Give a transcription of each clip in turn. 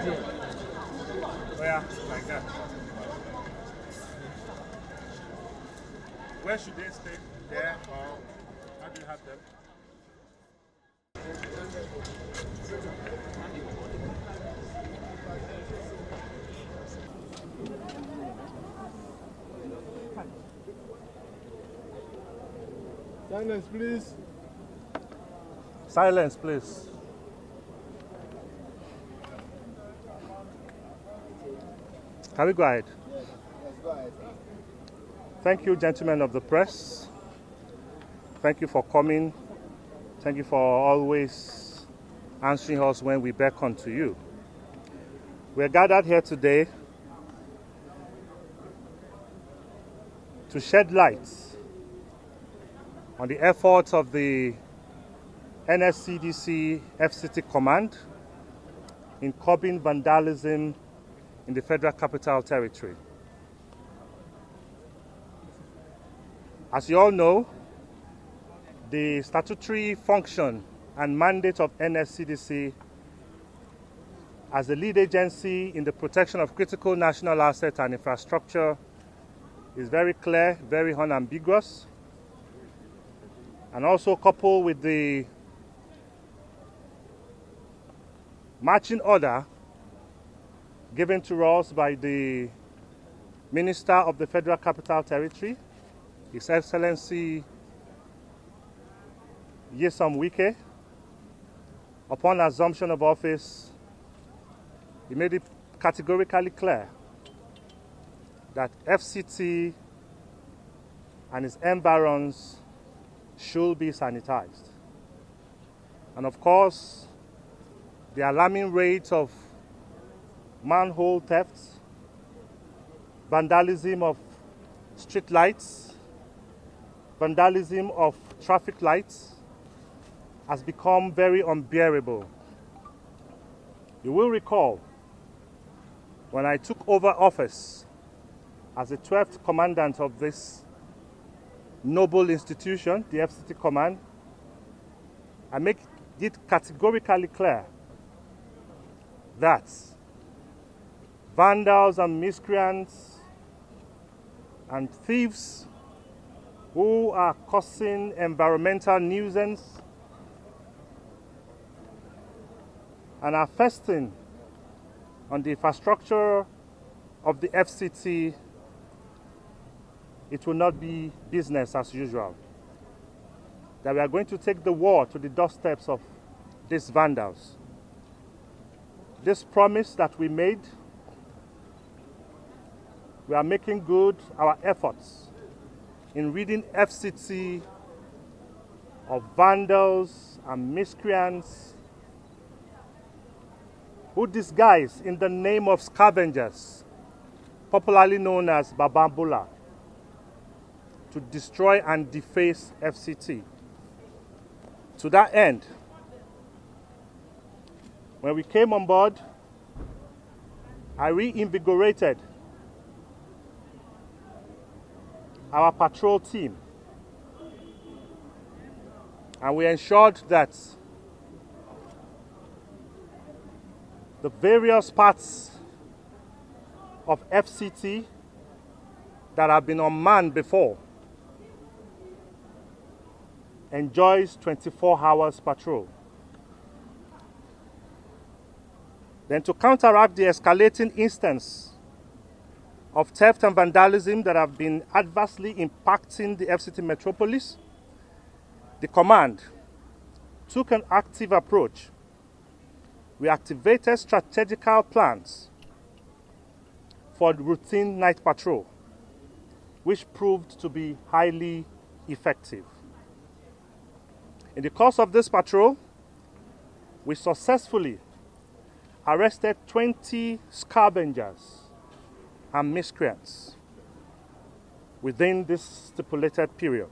Yeah, like that. Where should they stay? There or how do you have them? Silence, please. Silence, please. Can we go ahead? Yes, go ahead. Thank you, gentlemen of the press. Thank you for coming. Thank you for always answering us when we beckon to you. We're gathered here today to shed light on the efforts of the NSCDC FCT Command in curbing vandalism in the Federal Capital Territory. As you all know, the statutory function and mandate of NSCDC as the lead agency in the protection of critical national assets and infrastructure is very clear, very unambiguous, and also coupled with the marching order given to us by the Minister of the Federal Capital Territory, His Excellency Wike, upon assumption of office. He made it categorically clear that FCT and its environs should be sanitized. And of course, the alarming rate of manhole thefts, vandalism of street lights, vandalism of traffic lights has become very unbearable. You will recall when I took over office as the 12th commandant of this noble institution, the FCT Command, I make it categorically clear that vandals and miscreants and thieves who are causing environmental nuisance and are feasting on the infrastructure of the FCT, it will not be business as usual. That we are going to take the war to the doorsteps of these vandals. This promise that we made, we are making good our efforts in ridding FCT of vandals and miscreants who disguise in the name of scavengers, popularly known as Babambula, to destroy and deface FCT. To that end, when we came on board, I reinvigorated our patrol team, and we ensured that the various parts of FCT that have been unmanned before enjoys 24 hours patrol. Then to counteract the escalating instance of theft and vandalism that have been adversely impacting the FCT metropolis, the command took an active approach. We activated strategical plans for routine night patrol, which proved to be highly effective. In the course of this patrol, we successfully arrested 20 scavengers and miscreants within this stipulated period.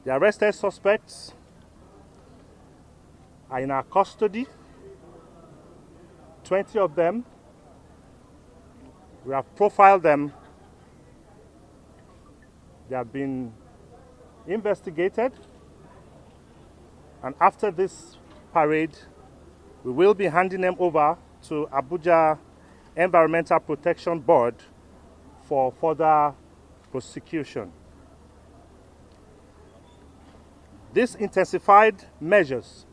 The arrested suspects are in our custody. 20 of them. We have profiled them. They have been investigated. And after this parade, we will be handing them over to Abuja Environmental Protection Board for further prosecution. These intensified measures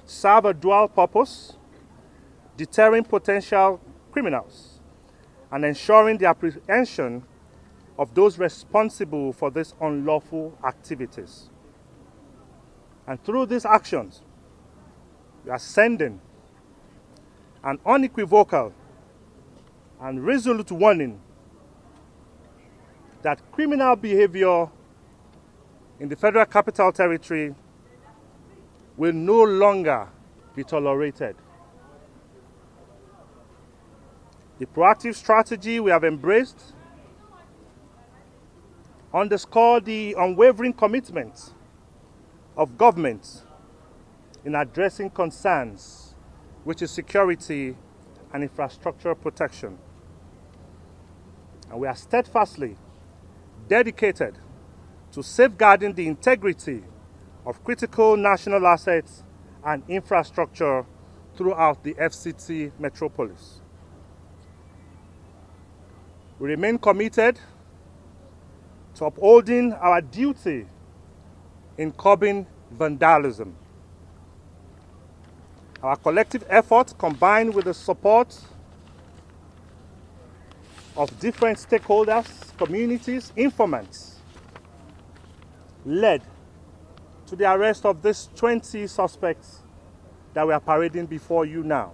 serve a dual purpose: deterring potential criminals and ensuring the apprehension of those responsible for these unlawful activities. And through these actions, we are sending an unequivocal and resolute warning that criminal behavior in the Federal Capital Territory will no longer be tolerated. The proactive strategy we have embraced underscore the unwavering commitment of government in addressing concerns, which is security and infrastructure protection. And we are steadfastly dedicated to safeguarding the integrity of critical national assets and infrastructure throughout the FCT metropolis. We remain committed to upholding our duty in curbing vandalism. Our collective efforts, combined with the support of different stakeholders, communities, informants, led to the arrest of these 20 suspects that we are parading before you now.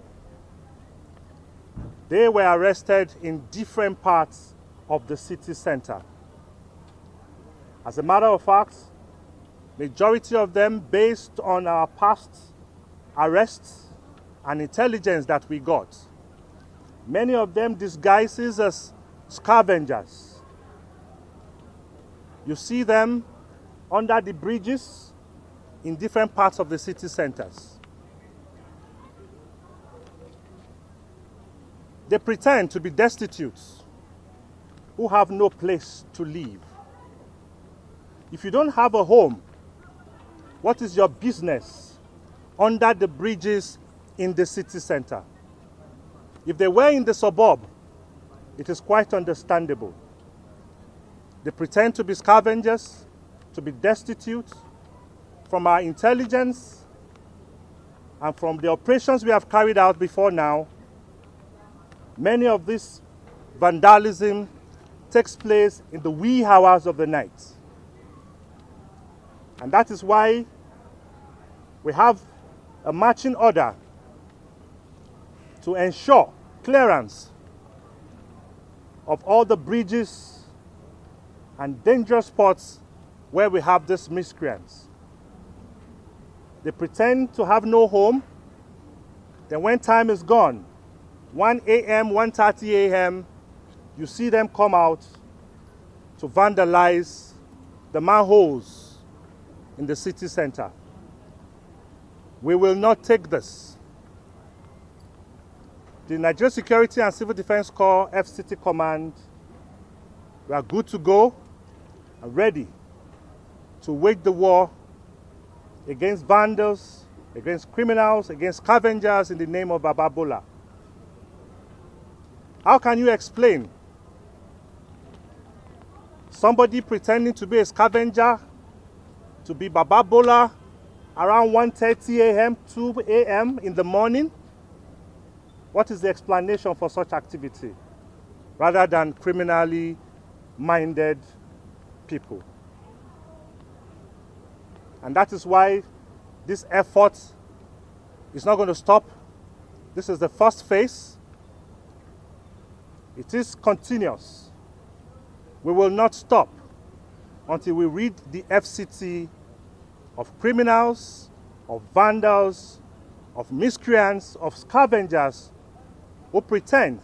They were arrested in different parts of the city center. As a matter of fact, majority of them, based on our past arrests and intelligence that we got, many of them disguises as scavengers. You see them under the bridges in different parts of the city centers. They pretend to be destitute, who have no place to live. If you don't have a home, what is your business under the bridges in the city center? If they were in the suburb, it is quite understandable. They pretend to be scavengers, to be destitute. From our intelligence and from the operations we have carried out before now, many of this vandalism takes place in the wee hours of the night. And that is why we have a marching order to ensure clearance of all the bridges and dangerous spots where we have these miscreants. They pretend to have no home. Then when time is gone, 1 a.m., 1:30 a.m., you see them come out to vandalize the manholes in the city center. We will not take this. The Nigeria Security and Civil Defense Corps FCT Command, we are good to go and ready to wage the war against vandals, against criminals, against scavengers in the name of Bababola. How can you explain somebody pretending to be a scavenger, to be Bababola, around 1:30 a.m., 2 a.m. in the morning? What is the explanation for such activity, rather than criminally minded people? And that is why this effort is not going to stop. This is the first phase. It is continuous. We will not stop until we rid the FCT of criminals, of vandals, of miscreants, of scavengers who pretend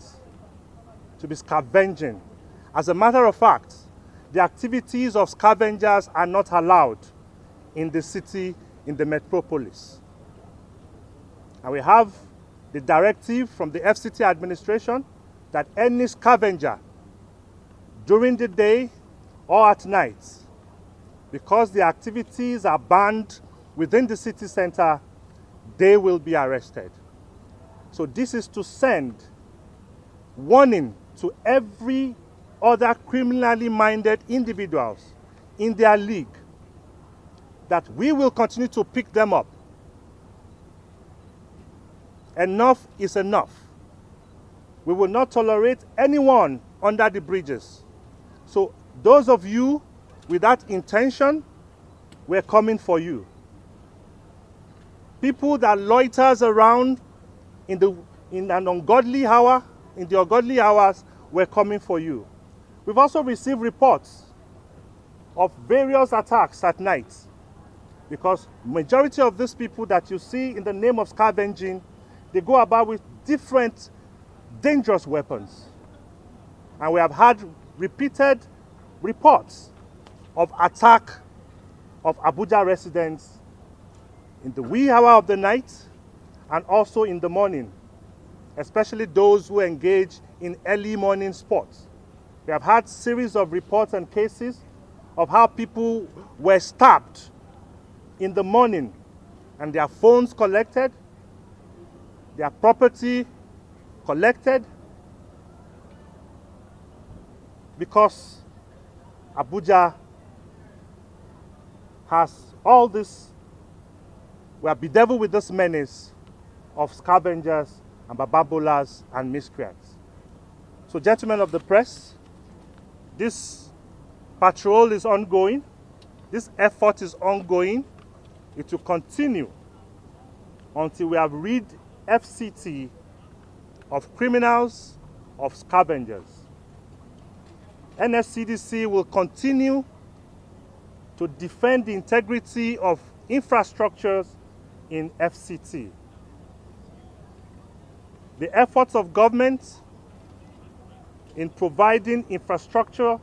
to be scavenging. As a matter of fact, the activities of scavengers are not allowed in the city, in the metropolis. And we have the directive from the FCT administration that any scavenger during the day or at night, because the activities are banned within the city center, they will be arrested. So this is to send warning to every other criminally minded individuals in their league that we will continue to pick them up. Enough is enough. We will not tolerate anyone under the bridges. So those of you with that intention, we're coming for you. People that loiters around in an ungodly hour, in the ungodly hours, we're coming for you. We've also received reports of various attacks at night, because majority of these people that you see in the name of scavenging, they go about with different dangerous weapons. And we have had repeated reports of attack of Abuja residents in the wee hour of the night and also in the morning, especially those who engage in early morning sports. We have had series of reports and cases of how people were stabbed in the morning and their phones collected, their property collected, because Abuja has all this. We are bedeviled with this menace of scavengers and babambolas and miscreants. So, gentlemen of the press, this patrol is ongoing. This effort is ongoing. It will continue until we have rid FCT of criminals, of scavengers. NSCDC will continue to defend the integrity of infrastructures in FCT. The efforts of government in providing infrastructure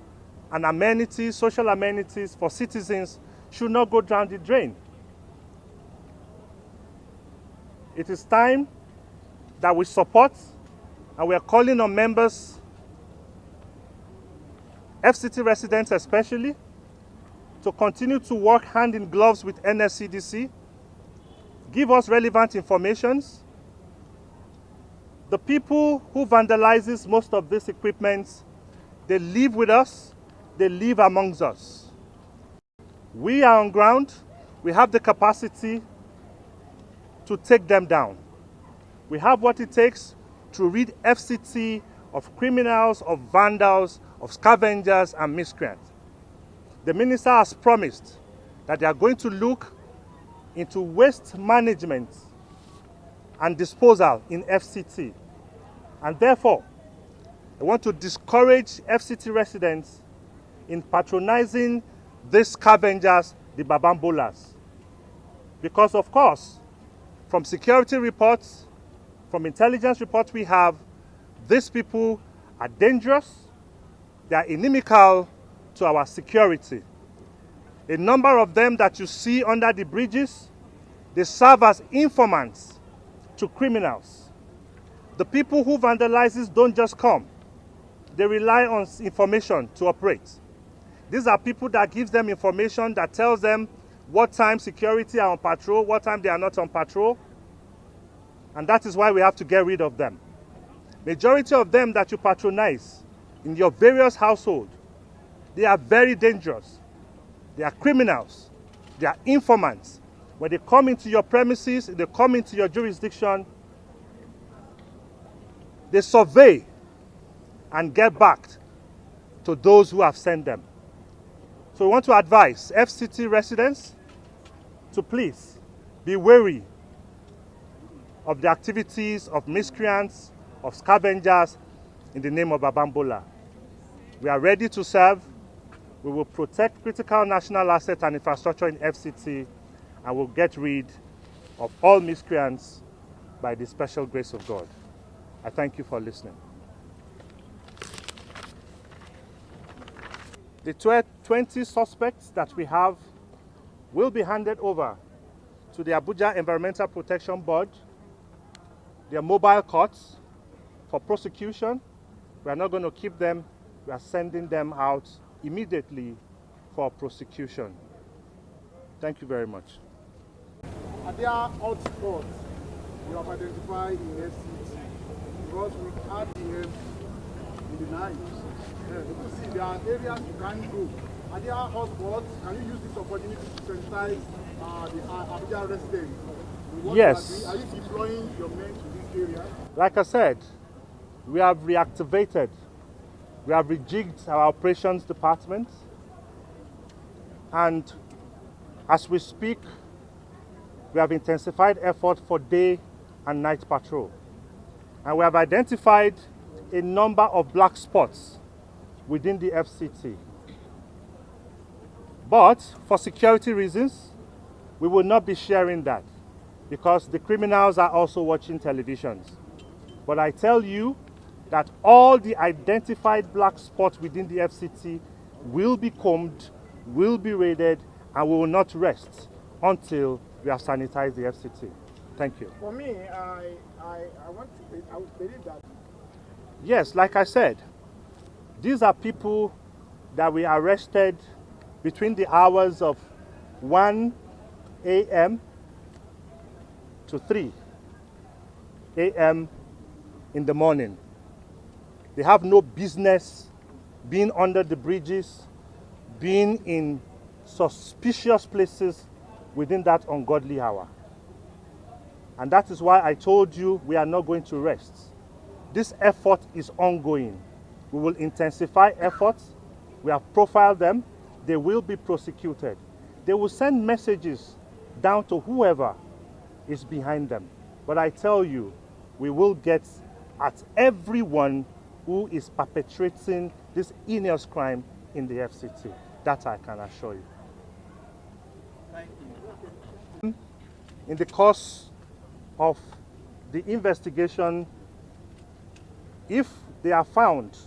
and amenities, social amenities for citizens should not go down the drain. It is time that we support, and we are calling on members, FCT residents especially, to continue to work hand in gloves with NSCDC, give us relevant informations. The people who vandalizes most of this equipment, they live with us, they live amongst us. We are on ground, we have the capacity to take them down. We have what it takes to rid FCT of criminals, of vandals, of scavengers and miscreants. The minister has promised that they are going to look into waste management and disposal in FCT. And therefore, I want to discourage FCT residents in patronizing these scavengers, the babambolas. Because of course, from security reports, from intelligence reports we have, these people are dangerous, they are inimical to our security. A number of them that you see under the bridges, they serve as informants to criminals. The people who vandalizes don't just come. They rely on information to operate. These are people that gives them information that tells them what time security are on patrol, what time they are not on patrol. And that is why we have to get rid of them. Majority of them that you patronize in your various households, they are very dangerous. They are criminals. They are informants. When they come into your premises, they come into your jurisdiction, they survey and get back to those who have sent them. So we want to advise FCT residents to please be wary of the activities of miscreants, of scavengers in the name of babambola. We are ready to serve. We will protect critical national assets and infrastructure in FCT, and will get rid of all miscreants by the special grace of God. I thank you for listening. The 20 suspects that we have will be handed over to the Abuja Environmental Protection Board, their mobile courts, for prosecution. We are not going to keep them. We are sending them out immediately for prosecution. Thank you very much. Are there hotspots you have identified in FCT RTM in the night. People see there are areas you can't go. Are there hotspots? Can you use this opportunity to sensitize the Abuja residents? Yes. Are you deploying your men to this area? Like I said, we have reactivated, we have rejigged our operations department, and as we speak, we have intensified effort for day and night patrol. And we have identified a number of black spots within the FCT. But for security reasons, we will not be sharing that because the criminals are also watching televisions. But I tell you that all the identified black spots within the FCT will be combed, will be raided, and we will not rest until we have sanitized the FCT. Thank you. For me, I believe that. Yes, like I said, these are people that we arrested between the hours of 1 a.m. to 3 a.m. in the morning. They have no business being under the bridges, being in suspicious places within that ungodly hour. And that is why I told you we are not going to rest. This effort is ongoing. We will intensify efforts. We have profiled them. They will be prosecuted. They will send messages down to whoever is behind them. But I tell you, we will get at everyone who is perpetrating this heinous crime in the FCT. That I can assure you. Thank you. In the course of the investigation, if they are found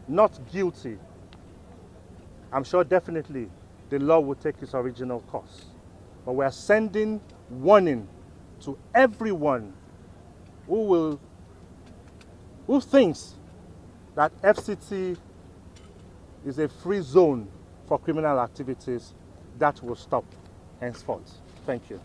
not guilty, I'm sure definitely the law will take its original course. But we are sending warning to everyone who thinks that FCT is a free zone for criminal activities. That will stop henceforth. Thank you.